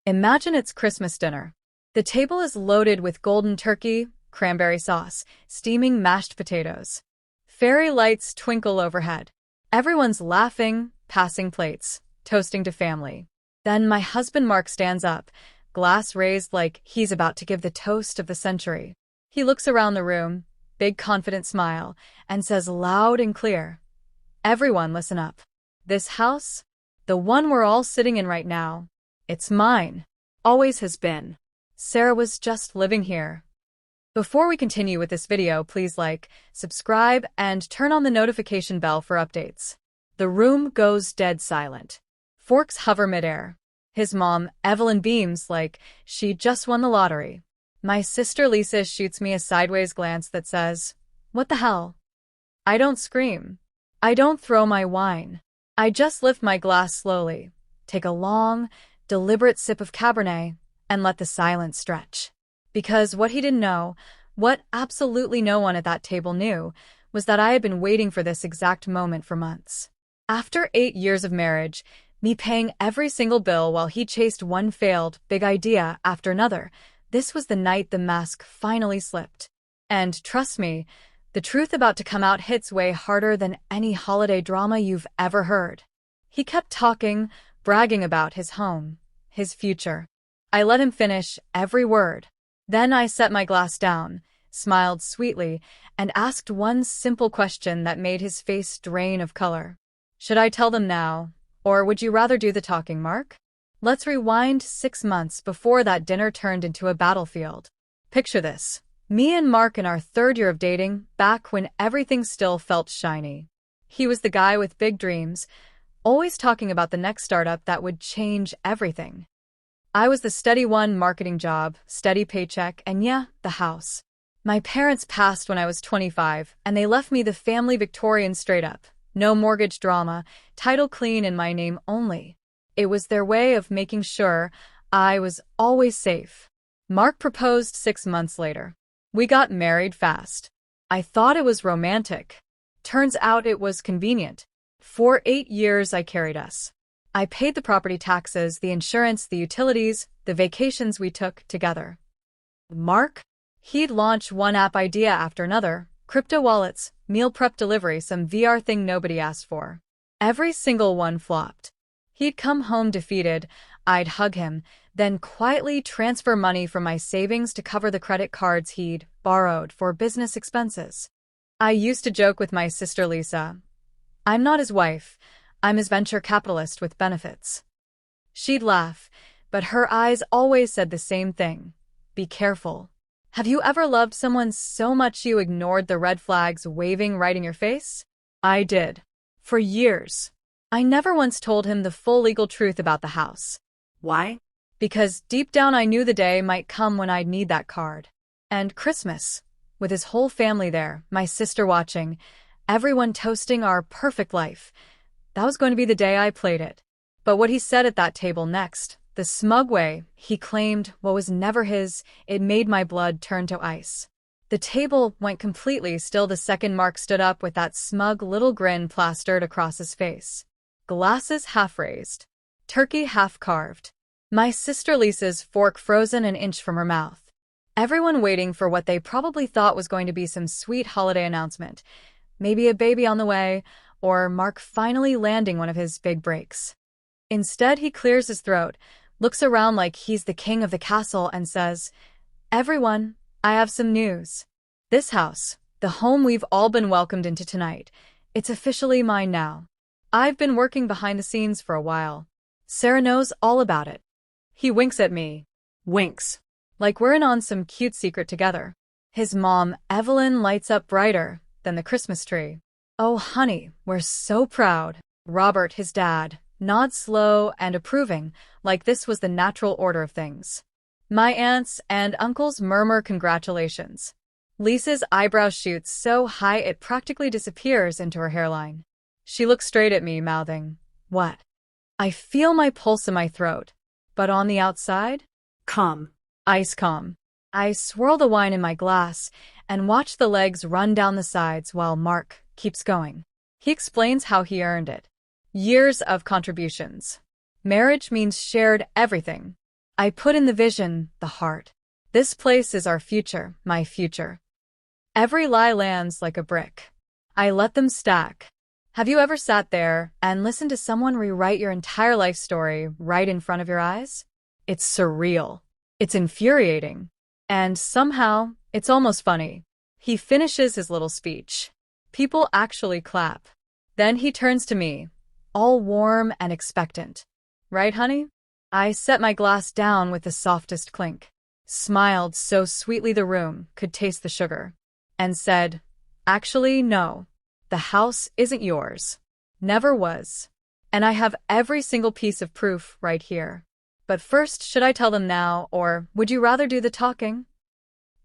Imagine it's Christmas dinner. The table is loaded with golden turkey, cranberry sauce, steaming mashed potatoes. Fairy lights twinkle overhead. Everyone's laughing, passing plates, toasting to family. Then my husband Mark stands up, glass raised like he's about to give the toast of the century. He looks around the room, big confident smile, and says loud and clear, "Everyone listen up. This house, the one we're all sitting in right now, it's mine. Always has been. Sarah was just living here." Before we continue with this video, please like, subscribe, and turn on the notification bell for updates. The room goes dead silent. Forks hover midair. His mom, Evelyn, beams like she just won the lottery. My sister Lisa shoots me a sideways glance that says, "What the hell?" I don't scream. I don't throw my wine. I just lift my glass slowly, take a long, deliberate sip of Cabernet, and let the silence stretch. Because what he didn't know, what absolutely no one at that table knew, was that I had been waiting for this exact moment for months. After 8 years of marriage, me paying every single bill while he chased one failed big idea after another, this was the night the mask finally slipped. And trust me, the truth about to come out hits way harder than any holiday drama you've ever heard. He kept talking, bragging about his home, his future. I let him finish every word. Then I set my glass down, smiled sweetly, and asked one simple question that made his face drain of color. "Should I tell them now, or would you rather do the talking, Mark?" Let's rewind 6 months before that dinner turned into a battlefield. Picture this. Me and Mark in our 3rd year of dating, back when everything still felt shiny. He was the guy with big dreams, always talking about the next startup that would change everything. I was the steady one, marketing job, steady paycheck, and yeah, the house. My parents passed when I was 25, and they left me the family Victorian straight up. No mortgage drama, title clean in my name only. It was their way of making sure I was always safe. Mark proposed 6 months later. We got married fast. I thought it was romantic. Turns out it was convenient. For 8 years I carried us. I paid the property taxes, the insurance, the utilities, the vacations we took together. Mark? He'd launch one app idea after another, crypto wallets, meal prep delivery, some VR thing nobody asked for. Every single one flopped. He'd come home defeated, I'd hug him, then quietly transfer money from my savings to cover the credit cards he'd borrowed for business expenses. I used to joke with my sister Lisa, "I'm not his wife, I'm his venture capitalist with benefits." She'd laugh, but her eyes always said the same thing, "Be careful." Have you ever loved someone so much you ignored the red flags waving right in your face? I did. For years. I never once told him the full legal truth about the house. Why? Because deep down I knew the day might come when I'd need that card. And Christmas, with his whole family there, my sister watching, everyone toasting our perfect life, that was going to be the day I played it. But what he said at that table next, the smug way he claimed what was never his, it made my blood turn to ice. The table went completely still the second Mark stood up with that smug little grin plastered across his face. Glasses half raised. Turkey half carved. My sister Lisa's fork frozen an inch from her mouth. Everyone waiting for what they probably thought was going to be some sweet holiday announcement. Maybe a baby on the way, or Mark finally landing one of his big breaks. Instead, he clears his throat, looks around like he's the king of the castle, and says, "Everyone, I have some news. This house, the home we've all been welcomed into tonight, it's officially mine now. I've been working behind the scenes for a while. Sarah knows all about it." He winks at me. Winks. Like we're in on some cute secret together. His mom, Evelyn, lights up brighter than the Christmas tree. "Oh, honey, we're so proud." Robert, his dad, nods slow and approving, like this was the natural order of things. My aunts and uncles murmur congratulations. Lisa's eyebrow shoots so high it practically disappears into her hairline. She looks straight at me, mouthing, "What?" I feel my pulse in my throat, but on the outside? Calm. Ice calm. I swirl the wine in my glass and watch the legs run down the sides while Mark keeps going. He explains how he earned it. Years of contributions. Marriage means shared everything. I put in the vision, the heart. This place is our future, my future. Every lie lands like a brick. I let them stack. Have you ever sat there and listened to someone rewrite your entire life story right in front of your eyes? It's surreal. It's infuriating. And somehow, it's almost funny. He finishes his little speech. People actually clap. Then he turns to me, all warm and expectant. Right, honey? I set my glass down with the softest clink, smiled so sweetly the room could taste the sugar, and said, "Actually, no. The house isn't yours. Never was. And I have every single piece of proof right here. But first, should I tell them now, or would you rather do the talking?"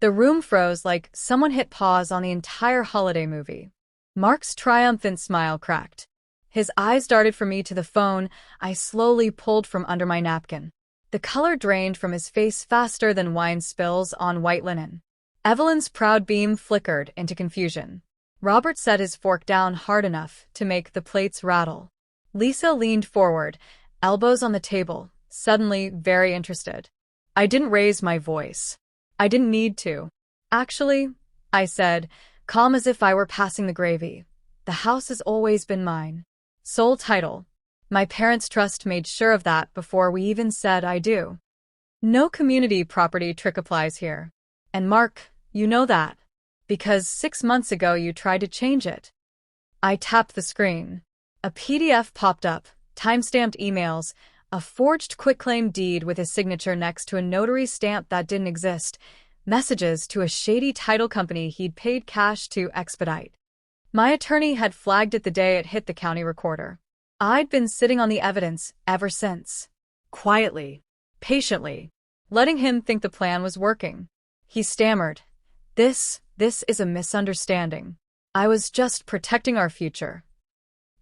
The room froze like someone hit pause on the entire holiday movie. Mark's triumphant smile cracked. His eyes darted from me to the phone I slowly pulled from under my napkin. The color drained from his face faster than wine spills on white linen. Evelyn's proud beam flickered into confusion. Robert set his fork down hard enough to make the plates rattle. Lisa leaned forward, elbows on the table, suddenly very interested. I didn't raise my voice. I didn't need to. "Actually," I said, calm as if I were passing the gravy, "the house has always been mine. Sole title. My parents' trust made sure of that before we even said I do. No community property trick applies here. And Mark, you know that. Because 6 months ago you tried to change it." I tapped the screen. A PDF popped up, timestamped emails, a forged quitclaim deed with his signature next to a notary stamp that didn't exist, messages to a shady title company he'd paid cash to expedite. My attorney had flagged it the day it hit the county recorder. I'd been sitting on the evidence ever since. Quietly, patiently, letting him think the plan was working. He stammered, This is a misunderstanding. I was just protecting our future."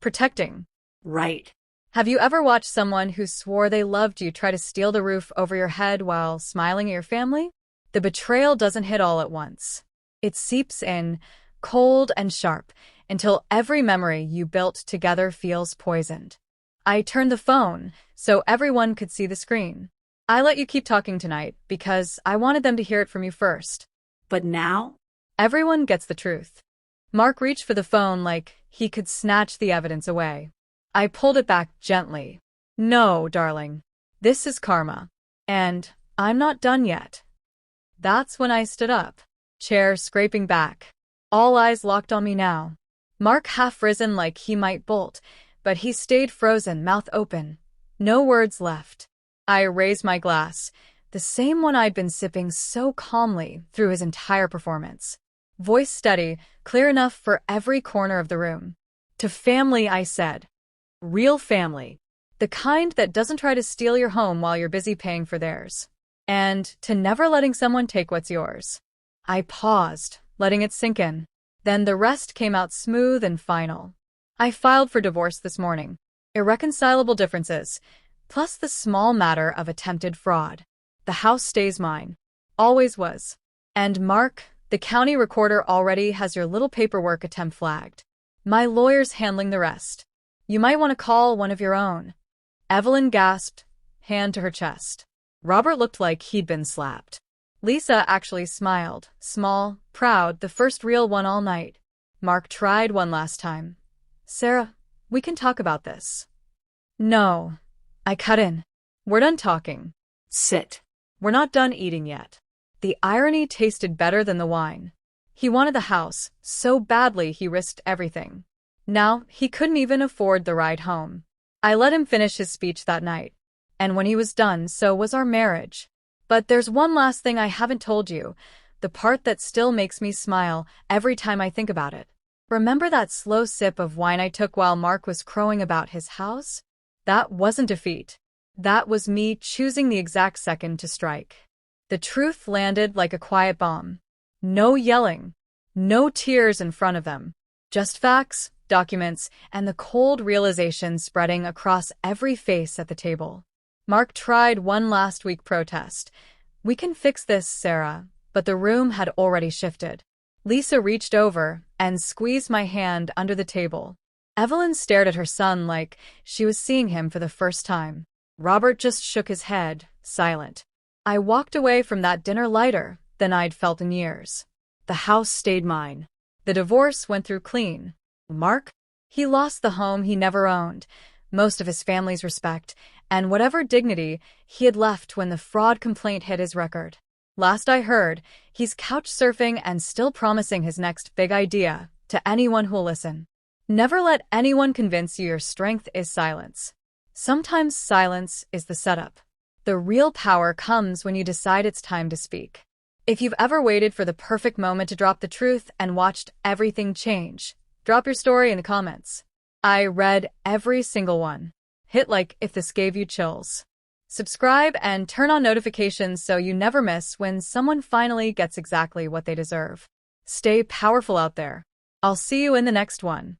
Protecting. Right. Have you ever watched someone who swore they loved you try to steal the roof over your head while smiling at your family? The betrayal doesn't hit all at once. It seeps in, cold and sharp, until every memory you built together feels poisoned. I turned the phone so everyone could see the screen. I let you keep talking tonight because I wanted them to hear it from you first. But now? Everyone gets the truth. Mark reached for the phone like he could snatch the evidence away. I pulled it back gently. "No, darling. This is karma. And I'm not done yet." That's when I stood up, chair scraping back. All eyes locked on me now. Mark half risen like he might bolt, but he stayed frozen, mouth open. No words left. I raised my glass, the same one I'd been sipping so calmly through his entire performance. Voice steady, clear enough for every corner of the room. "To family," I said. "Real family. The kind that doesn't try to steal your home while you're busy paying for theirs. And to never letting someone take what's yours." I paused, letting it sink in. Then the rest came out smooth and final. I filed for divorce this morning. Irreconcilable differences, plus the small matter of attempted fraud. The house stays mine. Always was. And Mark, the county recorder already has your little paperwork attempt flagged. My lawyer's handling the rest. You might want to call one of your own." Evelyn gasped, hand to her chest. Robert looked like he'd been slapped. Lisa actually smiled, small, proud, the first real one all night. Mark tried one last time. "Sarah, we can talk about this." "No." I cut in. "We're done talking. Sit. We're not done eating yet." The irony tasted better than the wine. He wanted the house so badly he risked everything. Now he couldn't even afford the ride home. I let him finish his speech that night. And when he was done, so was our marriage. But there's one last thing I haven't told you, the part that still makes me smile every time I think about it. Remember that slow sip of wine I took while Mark was crowing about his house? That wasn't defeat. That was me choosing the exact second to strike. The truth landed like a quiet bomb. No yelling. No tears in front of them. Just facts, documents, and the cold realization spreading across every face at the table. Mark tried one last weak protest. "We can fix this, Sarah," but the room had already shifted. Lisa reached over and squeezed my hand under the table. Evelyn stared at her son like she was seeing him for the first time. Robert just shook his head, silent. I walked away from that dinner lighter than I'd felt in years. The house stayed mine. The divorce went through clean. Mark? He lost the home he never owned, most of his family's respect, and whatever dignity he had left when the fraud complaint hit his record. Last I heard, he's couch surfing and still promising his next big idea to anyone who'll listen. Never let anyone convince you your strength is silence. Sometimes silence is the setup. The real power comes when you decide it's time to speak. If you've ever waited for the perfect moment to drop the truth and watched everything change, drop your story in the comments. I read every single one. Hit like if this gave you chills. Subscribe and turn on notifications so you never miss when someone finally gets exactly what they deserve. Stay powerful out there. I'll see you in the next one.